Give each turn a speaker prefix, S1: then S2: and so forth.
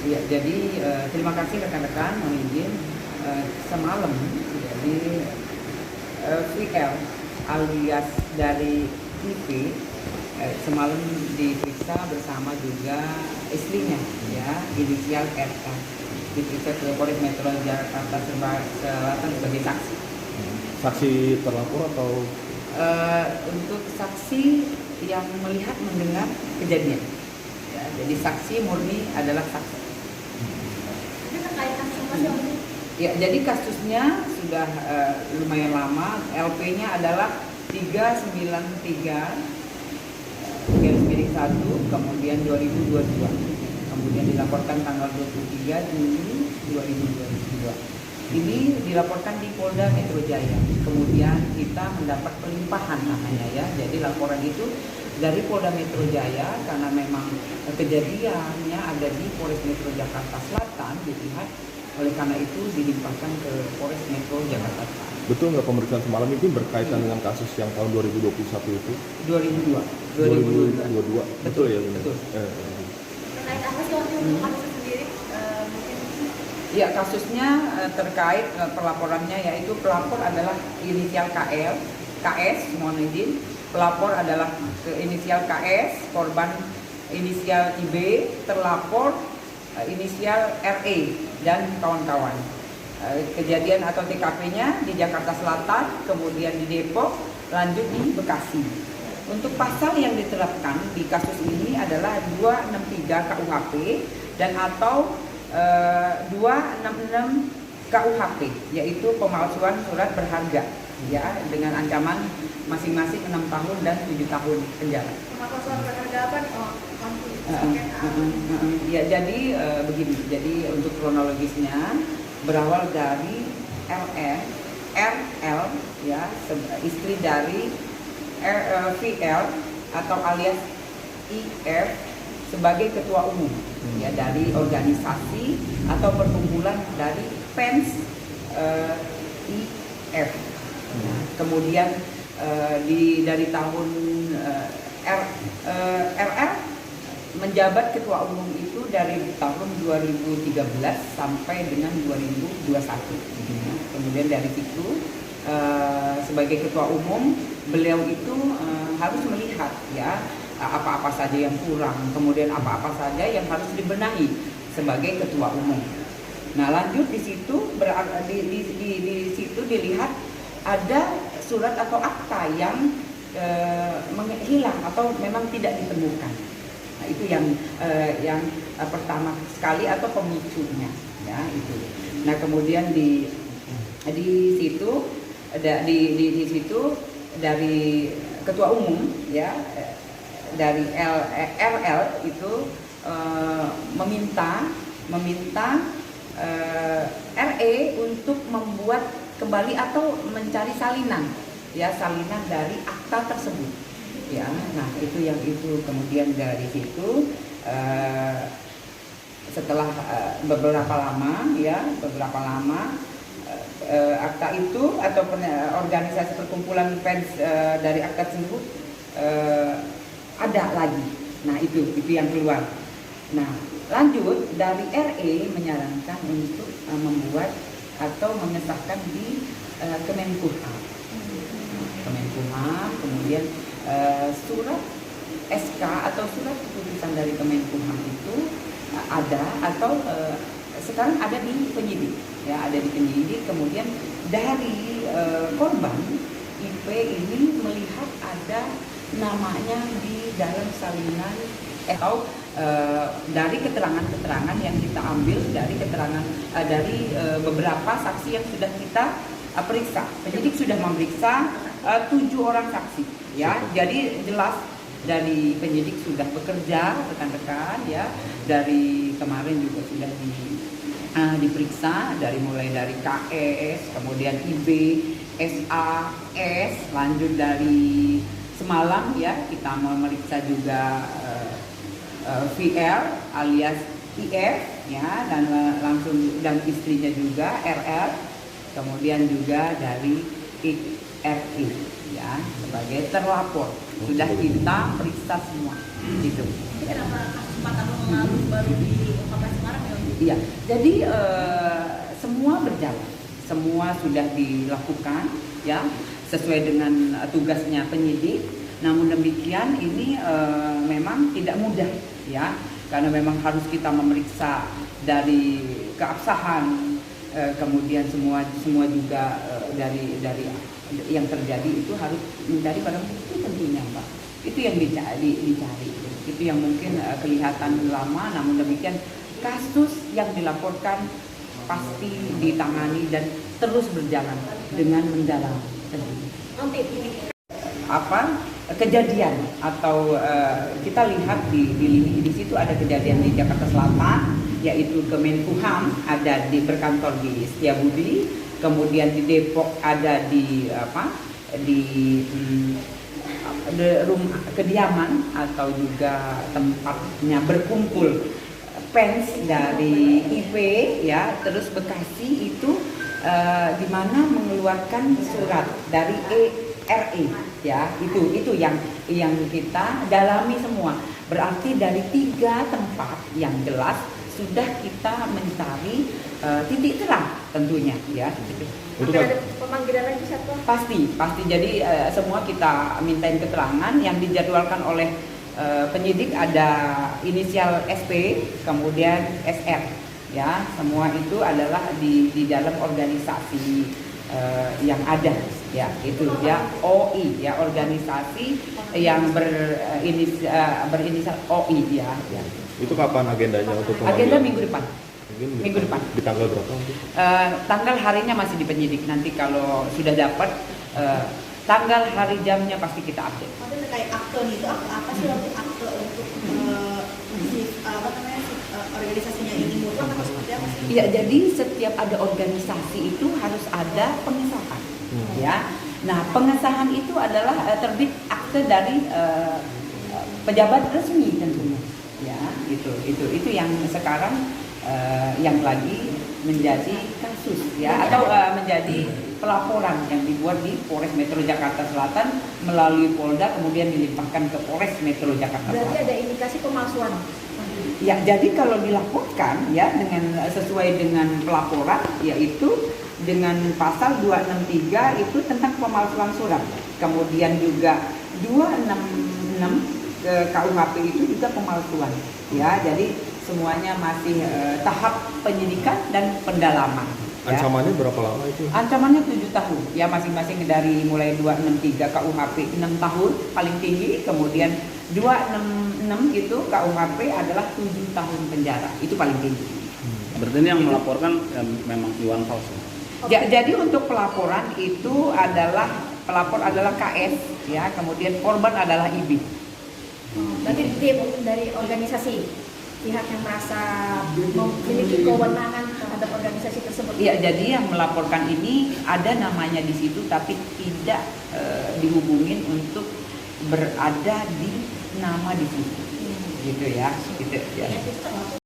S1: Ya, jadi terima kasih rekan-rekan, mohon izin semalam jadi VL alias dari IP semalam diperiksa bersama juga istrinya, ya, inisial RK, diperiksa ke Polres Metro Jakarta Selatan sebagai saksi.
S2: Saksi terlapor atau
S1: Untuk saksi yang melihat mendengar kejadian, ya, jadi saksi murni adalah saksi.
S3: Ini terkait kasus apa sih, Om?
S1: Ya, jadi kasusnya sudah lumayan lama. LP-nya adalah 393 garis miring 1, kemudian 2022. Kemudian dilaporkan tanggal 23 Juni 2022. Ini dilaporkan di Polda Metro Jaya. Kemudian kita mendapat pelimpahan namanya, ya. Jadi laporan itu dari Polda Metro Jaya karena memang kejadiannya ada di Polres Metro Jakarta Selatan dilihat. Oleh karena itu dilimpahkan ke Polres Metro Jakarta Selatan.
S2: betul nggak pemeriksaan semalam itu berkaitan dengan kasus yang tahun 2021 itu?
S1: 2002.
S2: 2022. Betul ya?
S1: Betul.
S3: Terkait apa sih, Om, untuk kasus sendiri? Mungkin
S1: Ya, kasusnya terkait pelaporannya, yaitu pelapor adalah inisial KS, mohon izin. Pelapor adalah inisial KS, korban inisial IB, terlapor inisial RE dan kawan-kawan. Kejadian atau TKP-nya di Jakarta Selatan, kemudian di Depok, lanjut di Bekasi. Untuk pasal yang diterapkan di kasus ini adalah 263 KUHP dan atau 266 KUHP, yaitu pemalsuan surat berharga, ya, dengan ancaman masing-masing 6 tahun dan 7 tahun penjara.
S3: pemalsuan surat berharga apa nih? Oh, lampu.
S1: Ya, jadi begini. Jadi untuk kronologisnya berawal dari RL, ya, istri dari VL atau alias IF sebagai ketua umum, ya, dari organisasi atau perkumpulan dari fans IF. Kemudian dari tahun RR menjabat ketua umum itu dari tahun 2013 sampai dengan 2021. Kemudian dari situ sebagai ketua umum beliau itu harus melihat, ya, apa-apa saja yang kurang, kemudian apa-apa saja yang harus dibenahi sebagai ketua umum. Nah, lanjut di situ di situ dilihat ada surat atau akta yang menghilang atau memang tidak ditemukan. Nah, itu yang pertama sekali atau pemicunya, ya, itu. Nah, kemudian di situ di situ dari ketua umum, ya, dari RL itu meminta RE untuk membuat kembali atau mencari salinan, ya, salinan dari akta tersebut, ya. Nah, itu yang itu. Kemudian dari situ setelah beberapa lama akta itu atau organisasi perkumpulan fans dari akta tersebut ada lagi. Nah, itu yang keluar. Nah, lanjut dari RE menyarankan untuk membuat atau mengesahkan di Kemenkumham. Kemudian surat SK atau surat keputusan dari Kemenkumham itu ada atau sekarang ada di penyidik, ya, ada di penyidik. Kemudian dari korban IP ini melihat ada namanya di dalam salinan atau dari keterangan-keterangan yang kita ambil dari keterangan dari beberapa saksi yang sudah kita periksa. Penyidik sudah memeriksa 7 orang saksi, ya. Jadi jelas dari penyidik sudah bekerja, rekan-rekan, ya. Dari kemarin juga sudah diperiksa mulai dari KS, kemudian IB, SA, S, lanjut dari semalam, ya, kita memeriksa juga VL alias IF, ya, dan langsung dan istrinya juga RL, kemudian juga dari IRI, ya, sebagai terlapor. Sudah kita periksa semua, gitu.
S3: Kenapa kasus 4 tahun lalu baru diungkapkan sekarang, ya?
S1: Iya, jadi semua berjalan, semua sudah dilakukan ya sesuai dengan tugasnya penyidik. Namun demikian ini memang tidak mudah ya, karena memang harus kita memeriksa dari keabsahan, kemudian semua juga dari yang terjadi itu harus mencari barang bukti tentunya, Mbak. Itu yang dicari. Itu yang mungkin kelihatan lama, namun demikian kasus yang dilaporkan pasti ditangani dan terus berjalan dengan mendalam tentunya. Kejadian atau kita lihat di situ ada kejadian di Jakarta Selatan, yaitu Kemenkumham ada berkantor di Setiabudi, kemudian di Depok ada di rumah kediaman atau juga tempatnya berkumpul fans dari IP ya, terus Bekasi itu di mana mengeluarkan surat dari ERE ya, itu yang kita dalami semua. Berarti dari 3 tempat yang jelas sudah kita mencari titik terang tentunya ya.
S3: Akan ada pemanggilan lagi satu?
S1: Pasti. Jadi semua kita mintain keterangan yang dijadwalkan oleh penyidik, ada inisial SP, kemudian SR ya. Semua itu adalah di dalam organisasi yang ada ya, itu ya OI ya, organisasi yang berinisial OI ya.
S2: Itu kapan agendanya untuk
S1: Agenda
S2: pemanggilan?
S1: minggu depan. Minggu depan.
S2: Di tanggal berapa nanti?
S1: Tanggal harinya masih di penyidik. Nanti kalau sudah dapat tanggal hari jamnya pasti kita update.
S3: Tapi terkait akte itu apa sih nanti akte untuk organisasinya ini mutlak atau seperti apa sih?
S1: Iya, jadi setiap ada organisasi itu harus ada pengesahan, ya. Nah, pengesahan itu adalah terbit akte dari pejabat resmi tentunya, ya. Itu yang sekarang yang lagi menjadi kasus, ya, atau menjadi pelaporan yang dibuat di Polres Metro Jakarta Selatan melalui Polda, kemudian dilimpahkan ke Polres Metro Jakarta Selatan.
S3: Berarti ada indikasi pemalsuan.
S1: Ya, jadi kalau dilaporkan ya dengan sesuai dengan pelaporan, yaitu dengan pasal 263 itu tentang pemalsuan surat. Kemudian juga 266 KUHP itu juga pemalsuan. Ya, jadi semuanya masih tahap penyidikan dan pendalaman.
S2: Ancamannya berapa lama itu?
S1: Ancamannya 7 tahun. Ya, masing-masing dari mulai 263 KUHP 6 tahun paling tinggi, kemudian 266 itu KUHP adalah 7 tahun penjara. Itu paling tinggi.
S4: Berarti ini yang melaporkan memang Iwan Fals.
S1: Ya, jadi untuk pelaporan itu pelapor adalah KS ya, kemudian korban adalah IB.
S3: Berarti tim dari organisasi pihak yang merasa memiliki kewenangan terhadap organisasi tersebut.
S1: Iya, jadi yang melaporkan ini ada namanya di situ tapi tidak dihubungin untuk berada di nama di situ. Gitu ya. Gitu ya.